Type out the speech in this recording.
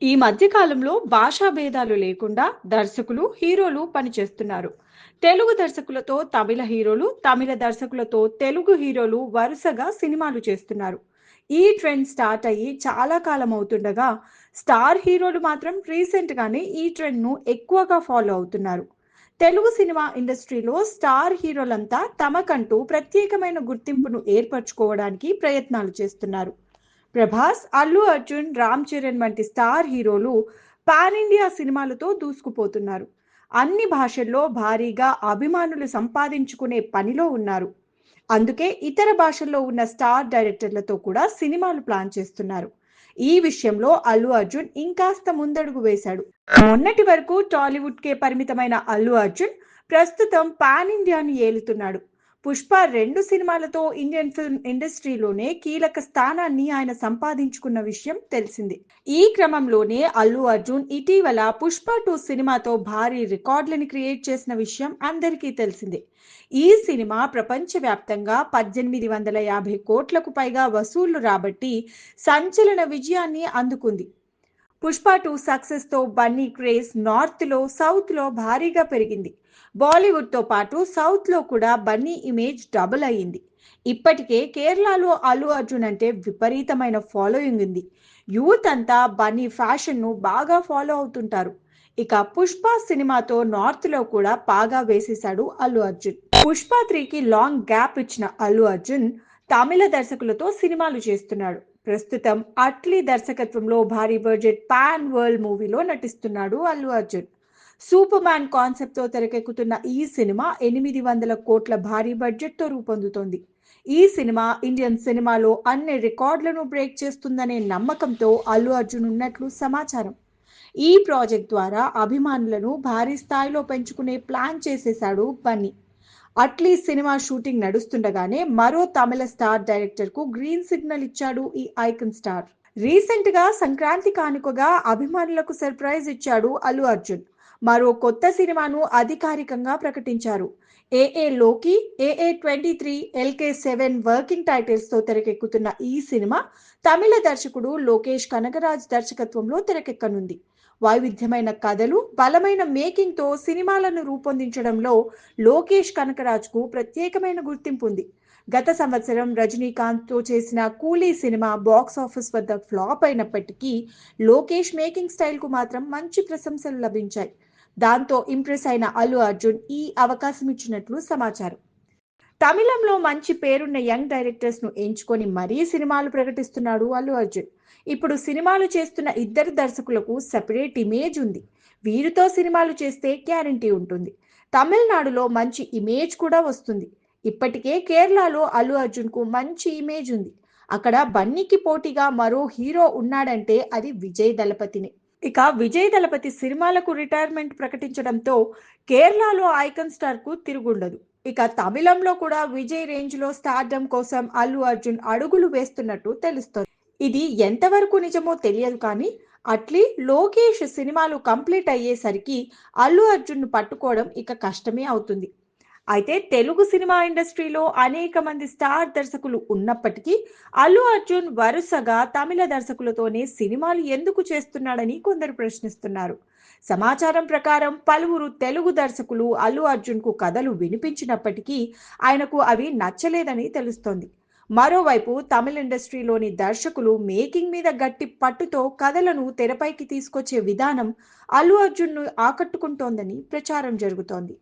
ఈ మధ్య కాలంలో భాషా భేదాలు లేకుండా దర్శకులు హీరోలు పనిచేస్తున్నారు. తెలుగు దర్శకులతో తమిళ హీరోలు, తమిళ దర్శకులతో తెలుగు హీరోలు వరుసగా సినిమాలు చేస్తున్నారు. ఈ ట్రెండ్ స్టార్ట్ అయ్యి చాలా కాలం అవుతుండగా స్టార్ హీరోలు మాత్రం రీసెంట్ గానే ఈ ట్రెండ్ ను ఎక్కువగా ఫాలో అవుతున్నారు. తెలుగు సినిమా ఇండస్ట్రీలో స్టార్ హీరోలంతా తమకంటూ ప్రత్యేకమైన గుర్తింపును ఏర్పరచుకోవడానికి ప్రయత్నాలు చేస్తున్నారు. ప్రభాస్, అల్లు అర్జున్, రామ్ చరణ్ వంటి స్టార్ హీరోలు పాన్ ఇండియా సినిమాలతో దూసుకుపోతున్నారు. అన్ని భాషల్లో భారీగా అభిమానులు సంపాదించుకునే పనిలో ఉన్నారు. అందుకే ఇతర భాషల్లో ఉన్న స్టార్ డైరెక్టర్లతో కూడా సినిమాలు ప్లాన్ చేస్తున్నారు. ఈ విషయంలో అల్లు అర్జున్ ఇంకాస్త ముందడుగు వేశాడు. మొన్నటి వరకు టాలీవుడ్ కే పరిమితమైన అల్లు అర్జున్ ప్రస్తుతం పాన్ ఇండియాను ఏలుతున్నాడు. పుష్ప 2 సినిమాలతో ఇండియన్ ఫిల్మ్ ఇండస్ట్రీలోనే కీలక స్థానాన్ని ఆయన సంపాదించుకున్న విషయం తెలిసింది. ఈ క్రమంలోనే అల్లు అర్జున్ ఇటీవల పుష్ప 2 సినిమాతో భారీ రికార్డులను క్రియేట్ చేసిన విషయం అందరికీ తెలిసిందే. ఈ సినిమా ప్రపంచవ్యాప్తంగా 1850 కోట్లకు పైగా వసూళ్లు రాబట్టి సంచలన విజయాన్ని అందుకుంది. పుష్ప 2 సక్సెస్ తో బన్నీ క్రేజ్ నార్త్ లో సౌత్ లో భారీగా పెరిగింది. బాలీవుడ్ తో పాటు సౌత్ లో కూడా బన్నీ ఇమేజ్ డబుల్ అయ్యింది. ఇప్పటికే కేరళలో అల్లు అర్జున్ అంటే విపరీతమైన ఫాలోయింగ్ ఉంది. యూత్ అంతా బన్నీ ఫ్యాషన్ ను బాగా ఫాలో అవుతుంటారు. ఇక పుష్ప సినిమాతో నార్త్ లో కూడా పాగా వేసేశాడు అల్లు అర్జున్. పుష్ప 3కి లాంగ్ గ్యాప్ ఇచ్చిన అల్లు అర్జున్ తమిళ దర్శకులతో సినిమాలు చేస్తున్నాడు. ప్రస్తుతం అట్లీ దర్శకత్వంలో భారీ బడ్జెట్ పాన్ వరల్డ్ మూవీలో నటిస్తున్నాడు Allu Arjun. Super man concept తో తెరకెక్కుతున్న ఈ సినిమా 800 కోట్ల భారీ బడ్జెట్ తో రూపొందుతోంది. ఈ సినిమా ఇండియన్ సినిమాలో అన్ని రికార్డులను బ్రేక్ చేస్తుందనే నమ్మకంతో అల్లు అర్జున్ ఉన్నట్లు సమాచారం. ఈ ప్రాజెక్ట్ ద్వారా అభిమానులను భారీ స్థాయిలో పెంచుకునే ప్లాన్ చేసేశాడు బన్నీ. అట్లీ సినిమా షూటింగ్ నడుస్తుండగానే మరో తమిళ స్టార్ డైరెక్టర్ కు గ్రీన్ సిగ్నల్ ఇచ్చాడు ఈ ఐకన్ స్టార్. రీసెంట్ గా సంక్రాంతి కానుకగా అభిమానులకు సర్ప్రైజ్ ఇచ్చాడు అల్లు అర్జున్. మరో కొత్త సినిమాను అధికారికంగా ప్రకటించారు. ఏఏ లోకి, AA23, LK7 వర్కింగ్ టైటిల్స్ తో తెరకెక్కుతున్న ఈ సినిమా తమిళ దర్శకుడు లోకేష్ కనగరాజ్ దర్శకత్వంలో తెరకెక్కనుంది. వైవిధ్యమైన కథలు, బలమైన మేకింగ్ తో సినిమాలను రూపొందించడంలో లోకేష్ కనకరాజ్ కు ప్రత్యేకమైన గుర్తింపు ఉంది. గత సంవత్సరం రజనీకాంత్ తో చేసిన కూలీ సినిమా బాక్స్ ఆఫీస్ వద్ద ఫ్లాప్ అయినప్పటికీ లోకేష్ మేకింగ్ స్టైల్ కు మాత్రం మంచి ప్రశంసలు లభించాయి. దాంతో ఇంప్రెస్ అయిన అల్లు అర్జున్ ఈ అవకాశం ఇచ్చినట్లు సమాచారం. తమిళంలో మంచి పేరున్న యంగ్ డైరెక్టర్స్ ను ఎంచుకొని మరీ సినిమాలు ప్రకటిస్తున్నాడు అల్లు అర్జున్. ఇప్పుడు సినిమాలు చేస్తున్న ఇద్దరు దర్శకులకు సెపరేట్ ఇమేజ్ ఉంది. వీరితో సినిమాలు చేస్తే గ్యారంటీ ఉంటుంది. తమిళనాడులో మంచి ఇమేజ్ కూడా వస్తుంది. ఇప్పటికే కేరళలో అల్లు అర్జున్ కు మంచి ఇమేజ్ ఉంది. అక్కడ బన్నీకి పోటీగా మరో హీరో ఉన్నాడంటే అది విజయ్ దళపతిని. ఇక విజయ్ దళపతి సినిమాలకు రిటైర్మెంట్ ప్రకటించడంతో కేరళలో ఐకన్ స్టార్ కు తిరుగుండదు. ఇక తమిళంలో కూడా విజయ్ రేంజ్ లో స్టార్డమ్ కోసం అల్లు అర్జున్ అడుగులు వేస్తున్నట్టు తెలుస్తోంది. ఇది ఎంతవరకు నిజమో తెలియదు కానీ అట్లీ లోకేష్ సినిమాలు కంప్లీట్ అయ్యేసరికి అల్లు అర్జున్ ను పట్టుకోవడం ఇక కష్టమే అవుతుంది. అయితే తెలుగు సినిమా ఇండస్ట్రీలో అనేక మంది స్టార్ దర్శకులు ఉన్నప్పటికీ అల్లు అర్జున్ వరుసగా తమిళ దర్శకులతోనే సినిమాలు ఎందుకు చేస్తున్నాడని కొందరు ప్రశ్నిస్తున్నారు. సమాచారం ప్రకారం పలువురు తెలుగు దర్శకులు అల్లు అర్జున్ కు కథలు వినిపించినప్పటికీ ఆయనకు అవి నచ్చలేదని తెలుస్తోంది. మరోవైపు తమిళ ఇండస్ట్రీలోని దర్శకులు మేకింగ్ మీద గట్టి పట్టుతో కథలను తెరపైకి తీసుకొచ్చే విధానం అల్లు అర్జున్ ను ఆకట్టుకుంటోందని ప్రచారం జరుగుతోంది.